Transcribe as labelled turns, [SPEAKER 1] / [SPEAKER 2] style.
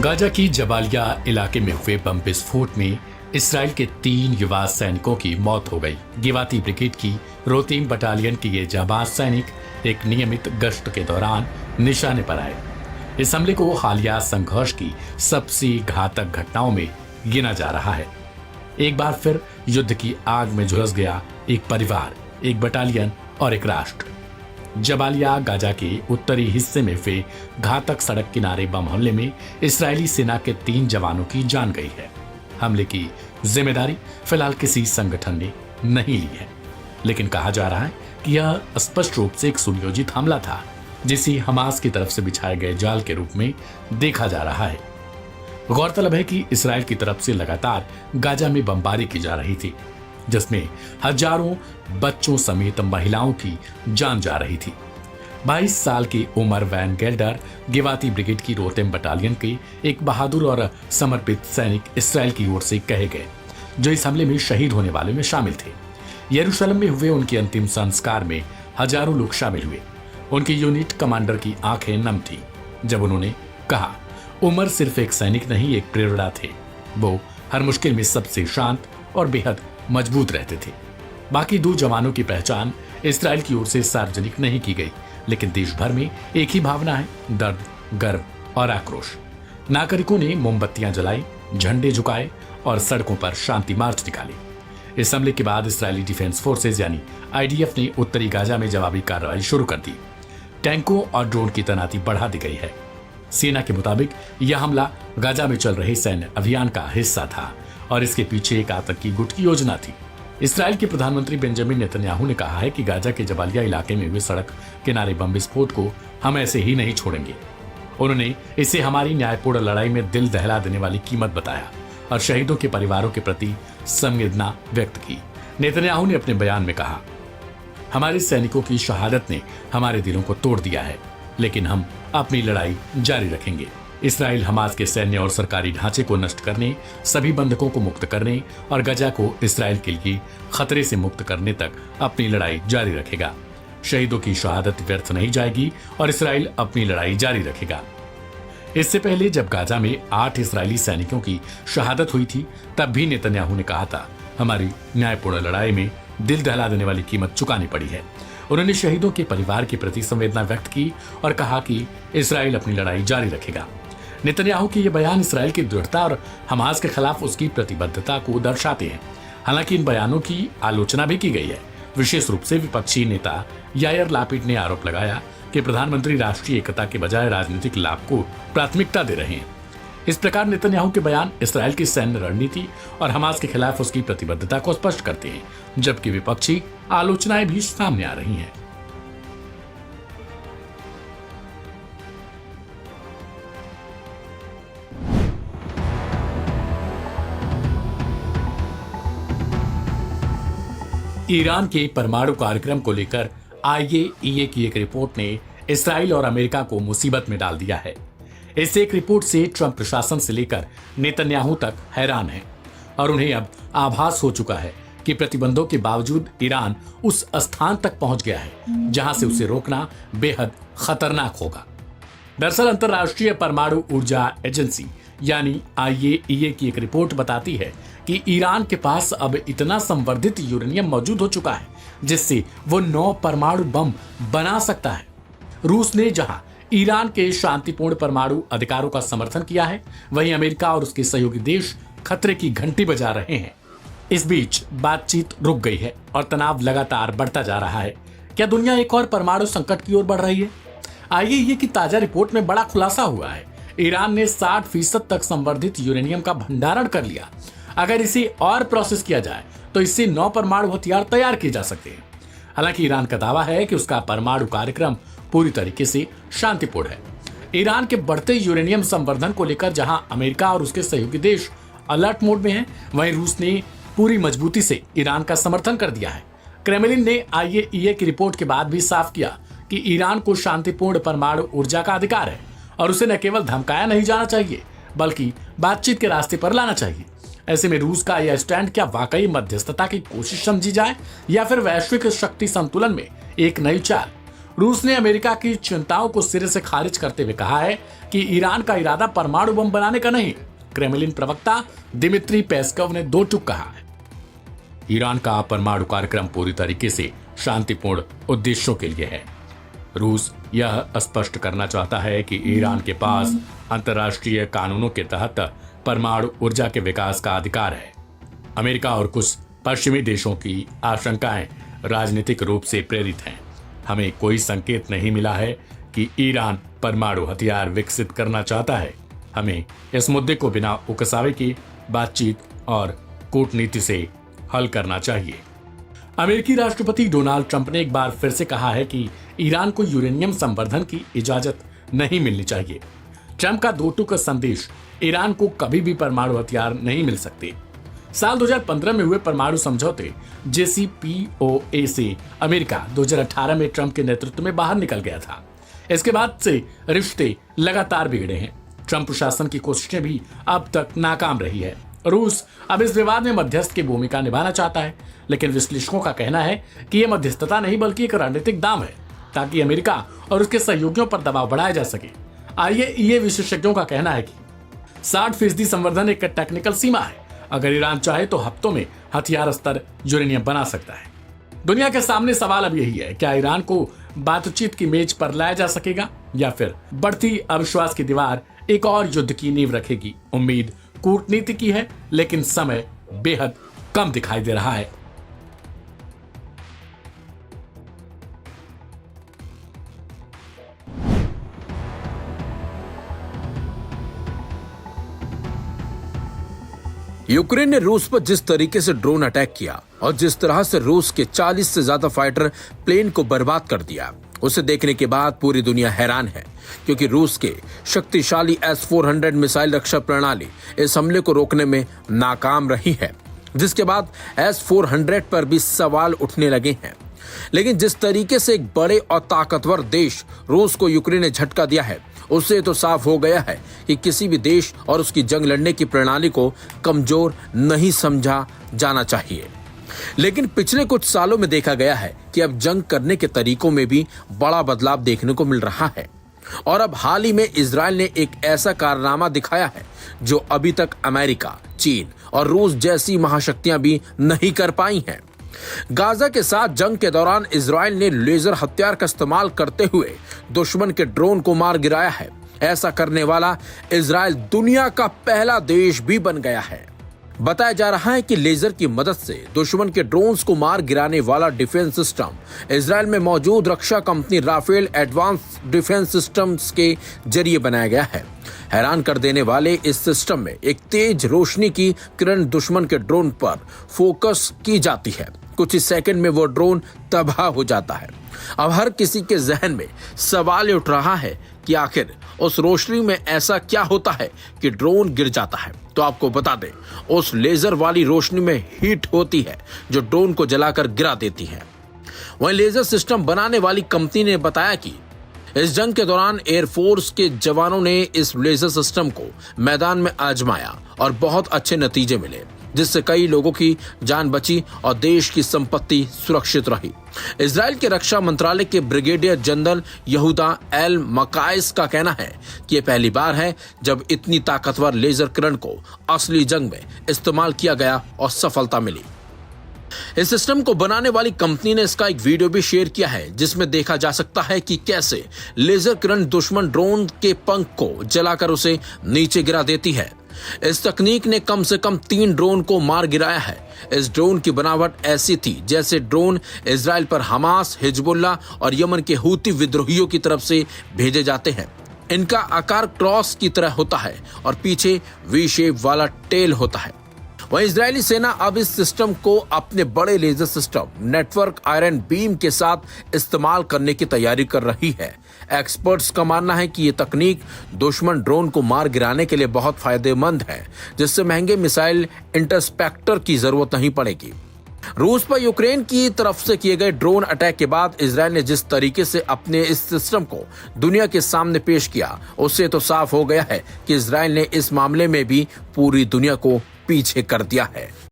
[SPEAKER 1] Gaza की Jabalia इलाके में हुए बम विस्फोट में इसराइल के 3 युवा सैनिकों की मौत हो गई। गिवाती ब्रिगेड की रोतीम बटालियन के ये जाबाज सैनिक एक नियमित गश्त के दौरान निशाने पर आए। इस हमले को हालिया संघर्ष की सबसे घातक घटनाओं में गिना जा रहा है। एक बार फिर युद्ध की आग में झुलस गया एक परिवार, एक बटालियन और एक राष्ट्र। जबालिया गाजा के उत्तरी हिस्से में हुए घातक सड़क किनारे बम हमले में इस्राएली सेना के 3 जवानों की जान गई है। हमले की जिम्मेदारी फिलहाल किसी संगठन ने नहीं ली है, लेकिन कहा जा रहा है कि यह स्पष्ट रूप से एक सुनियोजित हमला था, जिसे हमास की तरफ से बिछाए गए जाल के रूप में देखा जा रहा है। गौरतलब है कि इसराइल की तरफ से लगातार गाजा में बमबारी की जा रही थी, जिसमें हजारों बच्चों समेत महिलाओं की जान जा रही थी। 22 साल के उमर वैन गेल्डर गिवाती ब्रिगेड की रोतेम बटालियन के एक बहादुर और समर्पित सैनिक इसराइल की ओर से कहे गए, जो इस हमले में शहीद होने वाले में शामिल थे। यरूशलेम में हुए उनके अंतिम संस्कार में हजारों लोग शामिल हुए। उनकी यूनिट कमांडर की आंखें नम थी जब उन्होंने कहा, उमर सिर्फ एक सैनिक नहीं, एक प्रेरणा थे। वो हर मुश्किल में सबसे शांत और बेहद मजबूत रहते थे। बाकी 2 जवानों की पहचान इसराइल की ओर से सार्वजनिक नहीं की गई, लेकिन देश भर में एक ही भावना है, दर्द, गर्व और आक्रोश। नागरिकों ने मोमबत्तियां जलाई, झंडे झुकाए और सड़कों पर शांति मार्च निकाले। इस हमले के बाद इस्राएली डिफेंस फोर्सेज यानी आईडीएफ ने उत्तरी गाजा में जवाबी कार्रवाई शुरू कर दी। टैंकों और ड्रोन की तैनाती बढ़ा दी गई है। सेना के मुताबिक यह हमला गाजा में चल रहे सैन्य अभियान का हिस्सा था और इसके पीछे एक आतंकी गुट की योजना थी। इसराइल के प्रधानमंत्री बेंजामिन नेतन्याहू ने कहा है कि गाजा के जबालिया इलाके में हुए सड़क किनारे बम विस्फोट को हम ऐसे ही नहीं छोड़ेंगे। उन्होंने इसे हमारी न्यायपूर्ण लड़ाई में दिल दहला देने वाली कीमत बताया और शहीदों के परिवारों के प्रति संवेदना व्यक्त की। नेतन्याहू ने अपने बयान में कहा, हमारे सैनिकों की शहादत ने हमारे दिलों को तोड़ दिया है, लेकिन हम अपनी लड़ाई जारी रखेंगे। इसराइल हमास के सैन्य और सरकारी ढांचे को नष्ट करने, सभी बंधकों को मुक्त करने और गाजा को इसराइल के लिए खतरे से मुक्त करने तक अपनी लड़ाई जारी रखेगा। शहीदों की शहादत व्यर्थ नहीं जाएगी और इसराइल अपनी लड़ाई जारी रखेगा। इससे पहले जब गाजा में 8 इस्राएली सैनिकों की शहादत हुई थी, तब भी नेतन्याहू ने कहा था, हमारी न्यायपूर्ण लड़ाई में दिल दहला देने वाली कीमत चुकानी पड़ी है। उन्होंने शहीदों के परिवार के प्रति संवेदना व्यक्त की और कहा कि इसराइल अपनी लड़ाई जारी रखेगा। नेतन्याहू की ये बयान इसराइल की दृढ़ता और हमास के खिलाफ उसकी प्रतिबद्धता को दर्शाते हैं। हालांकि इन बयानों की आलोचना भी की गई है। विशेष रूप से विपक्षी नेता यायर लापिड ने आरोप लगाया कि प्रधानमंत्री राष्ट्रीय एकता के बजाय राजनीतिक लाभ को प्राथमिकता दे रहे हैं। इस प्रकार नेतन्याहू के बयान इसराइल की सैन्य रणनीति और हमास के खिलाफ उसकी प्रतिबद्धता को स्पष्ट करते हैं, जबकि विपक्षी आलोचनाएं भी सामने आ रही हैं। ईरान के परमाणु कार्यक्रम को लेकर आईएईए की एक रिपोर्ट ने इसराइल और अमेरिका को मुसीबत में डाल दिया है। इस एक रिपोर्ट से ट्रंप प्रशासन से लेकर नेतन्याहू तक हैरान है और उन्हें अब आभास हो चुका है कि प्रतिबंधों के बावजूद ईरान उस स्थान तक पहुंच गया है जहां से उसे रोकना बेहद खतरनाक होगा। दरअसल अंतर्राष्ट्रीय परमाणु ऊर्जा एजेंसी यानी आईएईए की एक रिपोर्ट बताती है कि ईरान के पास अब इतना संवर्धित यूरेनियम मौजूद हो चुका है जिससे वो 9 परमाणु बम बना सकता है। रूस ने जहां ईरान के शांतिपूर्ण परमाणु अधिकारों का समर्थन किया है, वहीं अमेरिका और उसके सहयोगी देश खतरे की घंटी बजा रहे हैं। इस बीच बातचीत रुक गई है और तनाव लगातार बढ़ता जा रहा है। क्या दुनिया एक और परमाणु संकट की ओर बढ़ रही है? आईएईए की ताजा रिपोर्ट में बड़ा खुलासा हुआ है। ईरान ने 60% तक संवर्धित यूरेनियम का भंडारण कर लिया। अगर इसे और प्रोसेस किया जाए तो इससे 9 परमाणु हथियार तैयार किए जा सकते हैं। हालांकि ईरान का दावा है कि उसका परमाणु कार्यक्रम पूरी तरीके से शांतिपूर्ण है। ईरान के बढ़ते यूरेनियम संवर्धन को लेकर जहां अमेरिका और उसके सहयोगी देश अलर्ट मोड में हैं, वहीं रूस ने पूरी मजबूती से ईरान का समर्थन कर दिया है। क्रेमलिन ने आईएईए की रिपोर्ट के बाद भी साफ किया कि ईरान को शांतिपूर्ण परमाणु ऊर्जा का अधिकार है और उसे न केवल धमकाया नहीं जाना चाहिए बल्कि बातचीत के रास्ते पर लाना चाहिए। ऐसे में रूस का यह स्टैंड क्या वाकई मध्यस्थता की कोशिश समझी जाए या फिर वैश्विक शक्ति संतुलन में एक नई चाल? रूस ने अमेरिका की चिंताओं को सिरे से खारिज करते हुए कहा है कि ईरान का इरादा परमाणु बम बनाने का नहीं। क्रेमलिन प्रवक्ता दिमित्री पेस्कोव ने दो टूक कहा है, ईरान का परमाणु कार्यक्रम पूरी तरीके से शांतिपूर्ण उद्देश्यों के लिए है। रूस यह स्पष्ट करना चाहता है कि ईरान के पास अंतर्राष्ट्रीय कानूनों के तहत परमाणु ऊर्जा के विकास का अधिकार है। अमेरिका और कुछ पश्चिमी देशों की आशंकाएं राजनीतिक रूप से प्रेरित हैं। हमें कोई संकेत नहीं मिला है कि ईरान परमाणु हथियार विकसित करना चाहता है। हमें इस मुद्दे को बिना उकसावे की बातचीत और कूटनीति से हल करना चाहिए। अमेरिकी राष्ट्रपति डोनाल्ड ट्रंप ने एक बार फिर से कहा है कि ईरान को यूरेनियम संवर्धन की इजाजत नहीं मिलनी चाहिए। ट्रंप का दो टूक संदेश, ईरान को कभी भी परमाणु हथियार नहीं मिल सकते। साल 2015 में हुए परमाणु समझौते JCPOA से अमेरिका 2018 में ट्रंप के नेतृत्व में बाहर निकल गया था। इसके बाद से रिश्ते लगातार बिगड़े हैं। ट्रंप प्रशासन की कोशिशें भी अब तक नाकाम रही है। रूस अब इस विवाद में मध्यस्थ की भूमिका निभाना चाहता है, लेकिन विश्लेषकों का कहना है कि यह मध्यस्थता नहीं बल्कि एक रणनीतिक दांव है ताकि अमेरिका और उसके सहयोगियों पर दबाव बढ़ाया जा सके। IAEA विशेषज्ञों का कहना है कि 60% संवर्धन एक टेक्निकल सीमा है। अगर ईरान चाहे तो हफ्तों में हथियार स्तर यूरेनियम बना सकता है। दुनिया के सामने सवाल अब यही है, क्या ईरान को बातचीत की मेज पर लाया जा सकेगा या फिर बढ़ती अविश्वास की दीवार एक और युद्ध की नींव रखेगी। उम्मीद कूटनीति की है, लेकिन समय बेहद कम दिखाई दे रहा है।
[SPEAKER 2] यूक्रेन ने रूस पर जिस तरीके से ड्रोन अटैक किया और जिस तरह से रूस के 40 से ज्यादा फाइटर प्लेन को बर्बाद कर दिया, उसे देखने के बाद पूरी दुनिया हैरान है, क्योंकि रूस के शक्तिशाली S-400 मिसाइल रक्षा प्रणाली इस हमले को रोकने में नाकाम रही है, जिसके बाद S-400 पर भी सवाल उठने लगे हैं। लेकिन जिस तरीके से एक बड़े और ताकतवर देश रूस को यूक्रेन ने झटका दिया है, उससे तो साफ हो गया है कि किसी भी देश और उसकी जंग लड़ने की प्रणाली को कमजोर नहीं समझा जाना चाहिए। लेकिन पिछले कुछ सालों में देखा गया है कि अब जंग करने के तरीकों में भी बड़ा बदलाव देखने को मिल रहा है। और अब हाल ही में इजराइल ने एक ऐसा कारनामा दिखाया है जो अभी तक अमेरिका, चीन और रूस जैसी महाशक्तियां भी नहीं कर पाई हैं। गाजा के साथ जंग के दौरान इजराइल ने लेजर हथियार का इस्तेमाल करते हुए दुश्मन के ड्रोन को मार गिराया है। ऐसा करने वाला इजराइल दुनिया का पहला देश भी बन गया है। बताया जा रहा है कि लेजर की मदद से दुश्मन के ड्रोन्स को मार गिराने वाला डिफेंस सिस्टम इजराइल में मौजूद रक्षा company Rafael Advance Defense Systems के जरिए बनाया गया है। हैरान कर देने वाले इस सिस्टम में एक तेज रोशनी की किरण दुश्मन के ड्रोन पर फोकस की जाती है। कुछ ही सेकंड में वो ड्रोन तबाह हो जाता है। अब हर किसी के जहन में सवाल उठ रहा है कि आखिर उस रोशनी में ऐसा क्या होता है कि ड्रोन गिर जाता है। तो आपको बता दें, उस लेजर वाली रोशनी में हीट होती है जो ड्रोन को जलाकर गिरा देती है। वहीं लेजर सिस्टम बनाने वाली कंपनी ने बताया कि इस जंग के दौरान एयरफोर्स के जवानों ने इस लेजर सिस्टम को मैदान में आजमाया और बहुत अच्छे नतीजे मिले, जिससे कई लोगों की जान बची और देश की संपत्ति सुरक्षित रही। इजराइल के रक्षा मंत्रालय के ब्रिगेडियर जनरल यहूदा एल मकाइस का कहना है कि यह पहली बार है जब इतनी ताकतवर लेजर किरण को असली जंग में इस्तेमाल किया गया और सफलता मिली। इस सिस्टम को बनाने वाली कंपनी ने इसका एक वीडियो भी शेयर किया है, जिसमें देखा जा सकता है कि कैसे लेजर किरण दुश्मन ड्रोन के पंख को जलाकर उसे नीचे गिरा देती है। इस तकनीक ने कम से कम 3 ड्रोन को मार गिराया है। इस ड्रोन की बनावट ऐसी थी जैसे ड्रोन इजराइल पर हमास, हिजबुल्ला और यमन के हूती विद्रोहियों की तरफ से भेजे जाते हैं। इनका आकार क्रॉस की तरह होता है और पीछे वी शेप वाला टेल होता है। वहीं इजरायली सेना अब इस सिस्टम को अपने बड़े laser system network iron beam के साथ इस्तेमाल करने की तैयारी कर रही है। एक्सपर्ट्स का मानना है कि ये तकनीक दुश्मन ड्रोन को मार गिराने के लिए बहुत फायदेमंद है, जिससे महंगे मिसाइल इंटरसेप्टर की जरूरत नहीं पड़ेगी। रूस पर यूक्रेन की तरफ से किए गए ड्रोन अटैक के बाद इजराइल ने जिस तरीके से अपने इस सिस्टम को दुनिया के सामने पेश किया, उससे तो साफ हो गया है कि इजराइल ने इस मामले में भी पूरी दुनिया को पीछे कर दिया है।